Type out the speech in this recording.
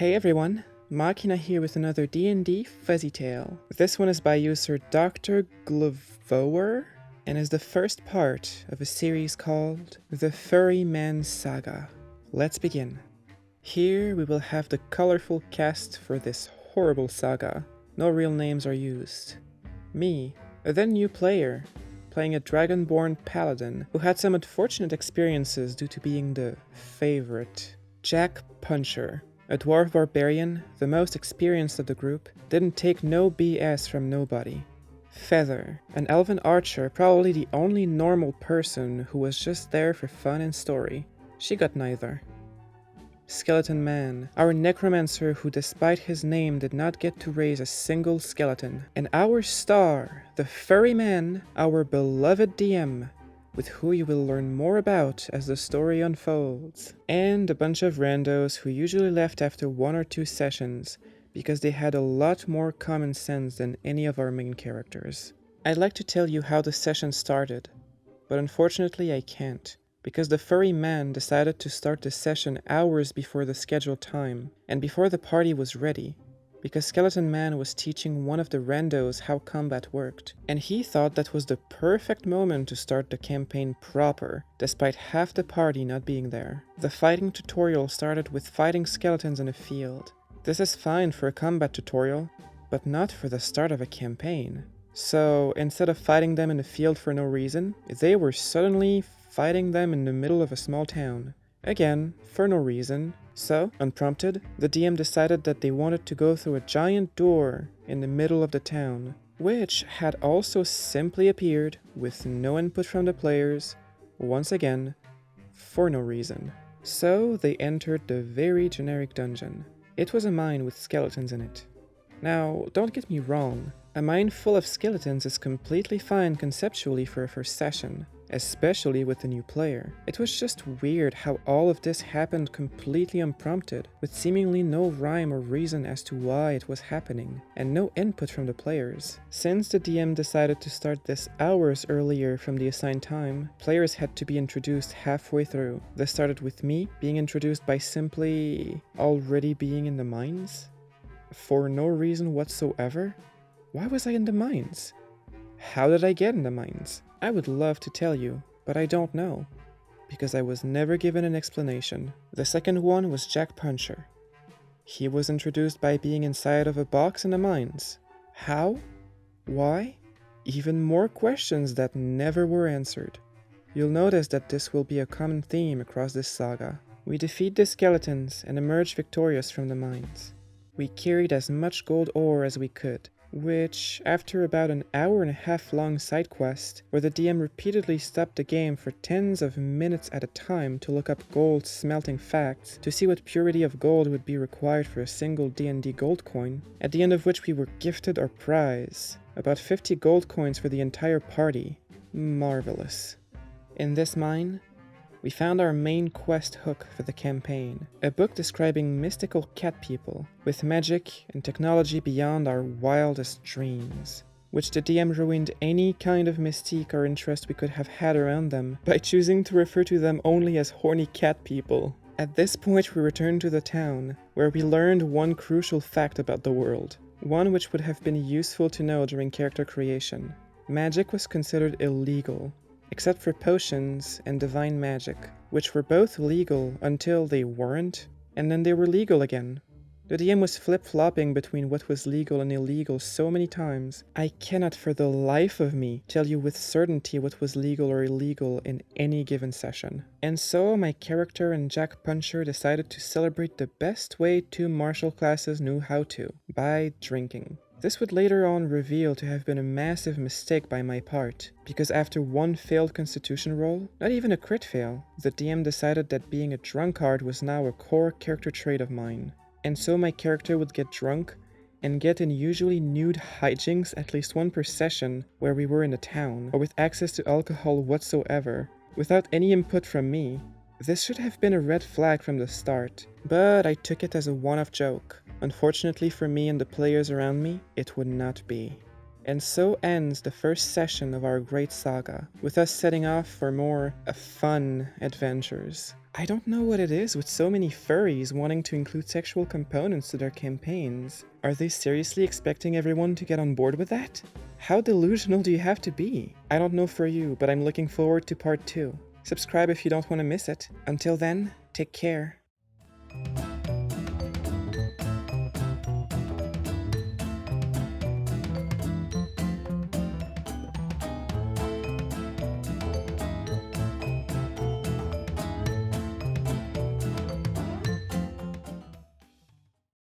Hey everyone, Machina here with another D&D Fuzzy Tale. This one is by user Dr. Glovower and is the first part of a series called The Furry Man Saga. Let's begin. Here we will have the colorful cast for this horrible saga. No real names are used. Me, a then new player, playing a dragonborn paladin who had some unfortunate experiences due to being the favorite. Jack Puncher, a dwarf barbarian, the most experienced of the group, didn't take no BS from nobody. Feather, an elven archer, probably the only normal person who was just there for fun and story. She got neither. Skeleton Man, our necromancer who despite his name did not get to raise a single skeleton. And our star, the furry man, our beloved DM, with who you will learn more about as the story unfolds. And a bunch of randos who usually left after 1 or 2 sessions because they had a lot more common sense than any of our main characters. I'd like to tell you how the session started, but unfortunately I can't, because the furry man decided to start the session hours before the scheduled time, and before the party was ready, because Skeleton Man was teaching one of the randos how combat worked, and he thought that was the perfect moment to start the campaign proper, despite half the party not being there. The fighting tutorial started with fighting skeletons in a field. This is fine for a combat tutorial, but not for the start of a campaign. So, instead of fighting them in the field for no reason, they were suddenly fighting them in the middle of a small town. Again, for no reason. So, unprompted, the DM decided that they wanted to go through a giant door in the middle of the town, which had also simply appeared with no input from the players, once again, for no reason. So, they entered the very generic dungeon. It was a mine with skeletons in it. Now, don't get me wrong, a mine full of skeletons is completely fine conceptually for a first session, especially with the new player. It was just weird how all of this happened completely unprompted, with seemingly no rhyme or reason as to why it was happening, and no input from the players. Since the DM decided to start this hours earlier from the assigned time, players had to be introduced halfway through. This started with me being introduced by simply already being in the mines? For no reason whatsoever? Why was I in the mines? How did I get in the mines? I would love to tell you, but I don't know, because I was never given an explanation. The second one was Jack Puncher. He was introduced by being inside of a box in the mines. How? Why? Even more questions that never were answered. You'll notice that this will be a common theme across this saga. We defeat the skeletons and emerge victorious from the mines. We carried as much gold ore as we could, which, after about an hour-and-a-half long side quest, where the DM repeatedly stopped the game for tens of minutes at a time to look up gold smelting facts to see what purity of gold would be required for a single D&D gold coin, at the end of which we were gifted our prize, about 50 gold coins for the entire party. Marvelous. In this mine, we found our main quest hook for the campaign, a book describing mystical cat people, with magic and technology beyond our wildest dreams, which the DM ruined any kind of mystique or interest we could have had around them by choosing to refer to them only as horny cat people. At this point we returned to the town, where we learned one crucial fact about the world, one which would have been useful to know during character creation. Magic was considered illegal, except for potions and divine magic, which were both legal until they weren't, and then they were legal again. The DM was flip-flopping between what was legal and illegal so many times, I cannot for the life of me tell you with certainty what was legal or illegal in any given session. And so my character and Jack Puncher decided to celebrate the best way 2 martial classes knew how to, by drinking. This would later on reveal to have been a massive mistake by my part, because after 1 failed constitution roll, not even a crit fail, the DM decided that being a drunkard was now a core character trait of mine. And so my character would get drunk and get in usually nude hijinks at least 1 per session where we were in the town, or with access to alcohol whatsoever, without any input from me. This should have been a red flag from the start, but I took it as a one-off joke. Unfortunately for me and the players around me, it would not be. And so ends the first session of our great saga, with us setting off for more fun adventures. I don't know what it is with so many furries wanting to include sexual components to their campaigns. Are they seriously expecting everyone to get on board with that? How delusional do you have to be? I don't know for you, but I'm looking forward to part 2. Subscribe if you don't want to miss it. Until then, take care.